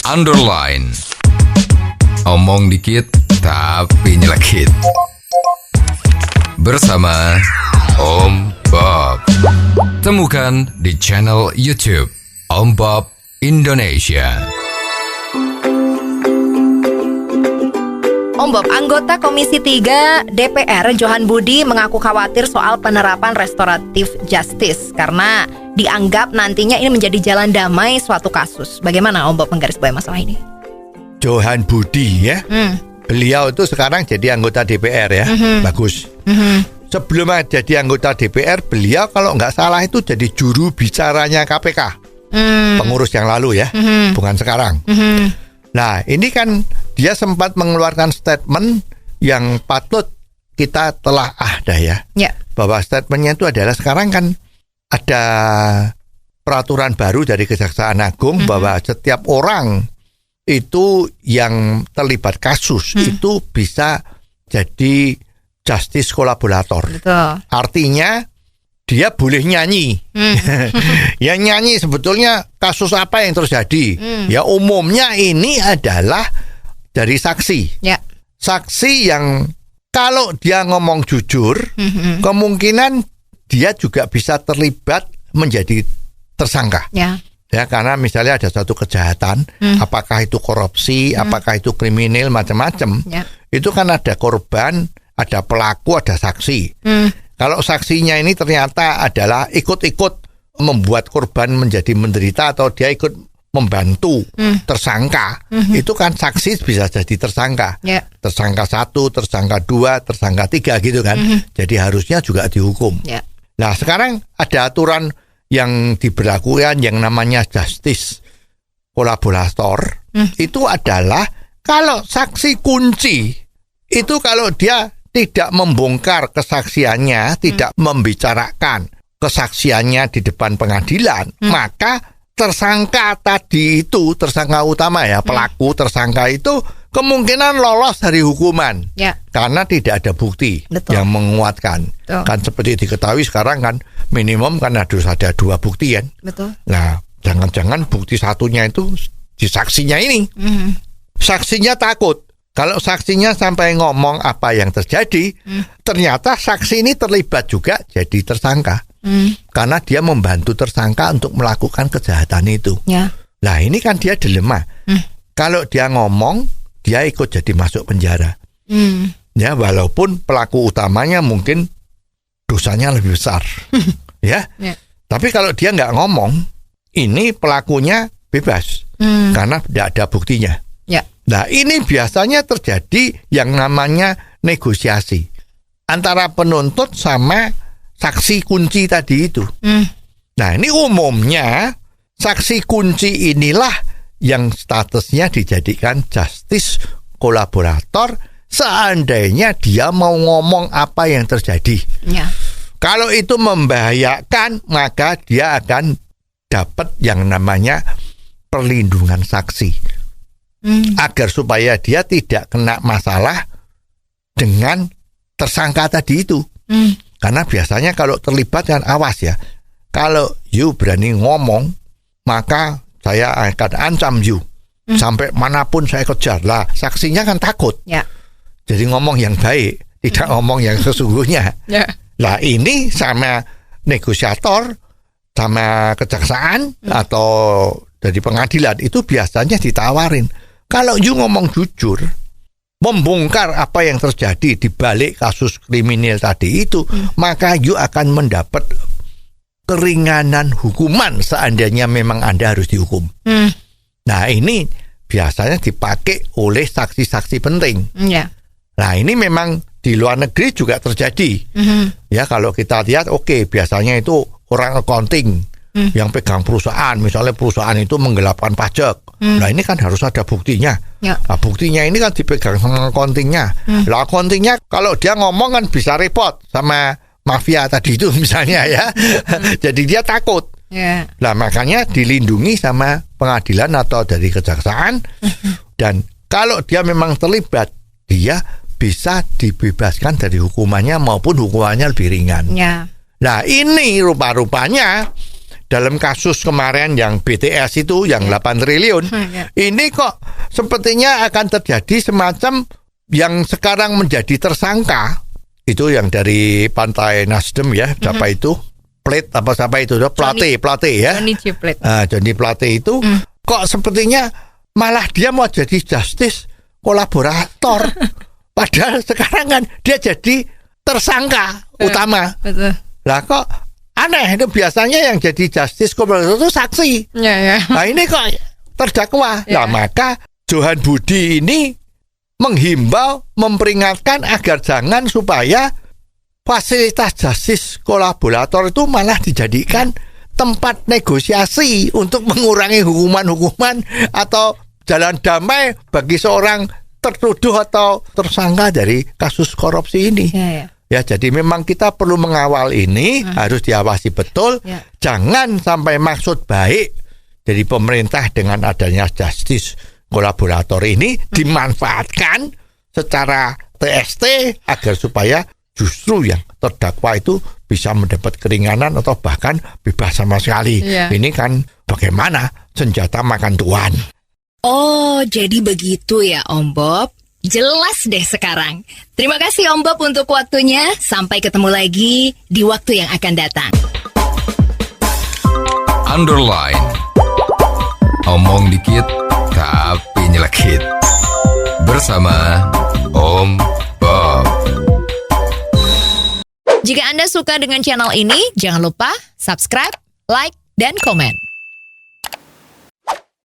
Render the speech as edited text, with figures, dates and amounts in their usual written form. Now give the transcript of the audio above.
underline. Omong dikit tapi nyelekit. Bersama Om Bob. Temukan di channel YouTube Om Bob Indonesia. Om Bob, anggota Komisi 3 DPR Johan Budi mengaku khawatir soal penerapan restoratif justice karena dianggap nantinya ini menjadi jalan damai suatu kasus. Bagaimana Om Bob menggarisbawahi masalah ini? Johan Budi ya, beliau itu sekarang jadi anggota DPR ya, bagus. Sebelum jadi anggota DPR, beliau kalau nggak salah itu jadi juru bicaranya KPK, pengurus yang lalu ya, bukan sekarang. Nah, ini kan dia sempat mengeluarkan statement yang patut kita telah ya. Bahwa statementnya itu adalah sekarang kan ada peraturan baru dari Kejaksaan Agung bahwa setiap orang itu yang terlibat kasus itu bisa jadi justice kolaborator. Betul. Artinya dia boleh nyanyi. Yang nyanyi sebetulnya kasus apa yang terjadi. Ya umumnya ini adalah dari saksi. Saksi yang kalau dia ngomong jujur, kemungkinan dia juga bisa terlibat menjadi tersangka. Ya, karena misalnya ada satu kejahatan, apakah itu korupsi, apakah itu kriminal, macam-macam. Itu kan ada korban, ada pelaku, ada saksi. Kalau saksinya ini ternyata adalah ikut-ikut membuat korban menjadi menderita atau dia ikut membantu tersangka, itu kan saksi bisa jadi tersangka. Tersangka 1, tersangka 2, tersangka 3 gitu kan. Jadi harusnya juga dihukum. Nah sekarang ada aturan yang diberlakukan yang namanya justice kolaborator. Itu adalah kalau saksi kunci, itu kalau dia tidak membongkar kesaksiannya, tidak membicarakan kesaksiannya di depan pengadilan, maka tersangka tadi itu, tersangka utama ya, pelaku tersangka itu kemungkinan lolos dari hukuman. Karena tidak ada bukti yang menguatkan. Kan seperti diketahui sekarang kan minimum kan harus ada 2 bukti kan. Nah, jangan-jangan bukti satunya itu di saksinya ini. Saksinya takut. Kalau saksinya sampai ngomong apa yang terjadi, ternyata saksi ini terlibat juga jadi tersangka. Karena dia membantu tersangka untuk melakukan kejahatan itu. Nah ini kan dia dilema. Kalau dia ngomong, dia ikut jadi masuk penjara. Ya walaupun pelaku utamanya mungkin dosanya lebih besar. Tapi kalau dia nggak ngomong, ini pelakunya bebas. Karena tidak ada buktinya. Nah ini biasanya terjadi yang namanya negosiasi antara penuntut sama saksi kunci tadi itu. Nah ini umumnya saksi kunci inilah yang statusnya dijadikan justice kolaborator seandainya dia mau ngomong apa yang terjadi. Kalau itu membahayakan, maka dia akan dapat yang namanya perlindungan saksi. Agar supaya dia tidak kena masalah dengan tersangka tadi itu. Karena biasanya kalau terlibat kan awas ya. Kalau you berani ngomong, maka saya akan ancam you. Sampai manapun saya kejar. Lah, saksinya kan takut. Jadi ngomong yang baik, tidak ngomong yang sesungguhnya. Lah ini sama negosiator, sama kejaksaan atau dari pengadilan itu biasanya ditawarin. Kalau you ngomong jujur, membongkar apa yang terjadi di balik kasus kriminal tadi itu, maka you akan mendapat keringanan hukuman seandainya memang Anda harus dihukum. Nah ini biasanya dipakai oleh saksi-saksi penting. Nah ini memang di luar negeri juga terjadi. Ya kalau kita lihat biasanya itu orang accounting yang pegang perusahaan, misalnya perusahaan itu menggelapkan pajak. Nah ini kan harus ada buktinya. Nah buktinya ini kan dipegang sama accountingnya. Lah accountingnya kalau dia ngomong kan bisa repot sama mafia tadi itu misalnya ya. Jadi dia takut. Nah makanya dilindungi sama pengadilan atau dari kejaksaan. Dan kalau dia memang terlibat, dia bisa dibebaskan dari hukumannya maupun hukumannya lebih ringan. Nah ini rupa-rupanya dalam kasus kemarin yang BTS itu yang 8 triliun, ini kok sepertinya akan terjadi semacam yang sekarang menjadi tersangka. Itu yang dari Partai Nasdem ya, siapa itu? Plate ya. Johnny Plate itu kok sepertinya malah dia mau jadi justice kolaborator. Padahal sekarang kan dia jadi tersangka utama. Betul. Lah kok aneh, itu biasanya yang jadi justice kolaborator itu saksi. Nah ini kok terdakwa. Nah maka Johan Budi ini menghimbau, memperingatkan agar jangan supaya fasilitas justice kolaborator itu malah dijadikan tempat negosiasi untuk mengurangi hukuman-hukuman atau jalan damai bagi seorang tertuduh atau tersangka dari kasus korupsi ini. Ya, jadi memang kita perlu mengawal ini, harus diawasi betul. Jangan sampai maksud baik dari pemerintah dengan adanya justice kolaborator ini dimanfaatkan secara TST agar supaya justru yang terdakwa itu bisa mendapat keringanan atau bahkan bebas sama sekali. Ini kan bagaimana senjata makan tuan. Oh, jadi begitu ya Om Bob. Jelas deh sekarang. Terima kasih Om Bob untuk waktunya. Sampai ketemu lagi di waktu yang akan datang. Underline. Omong dikit tapi nyelekit. Bersama Om Bob. Jika Anda suka dengan channel ini, jangan lupa subscribe, like, dan komen.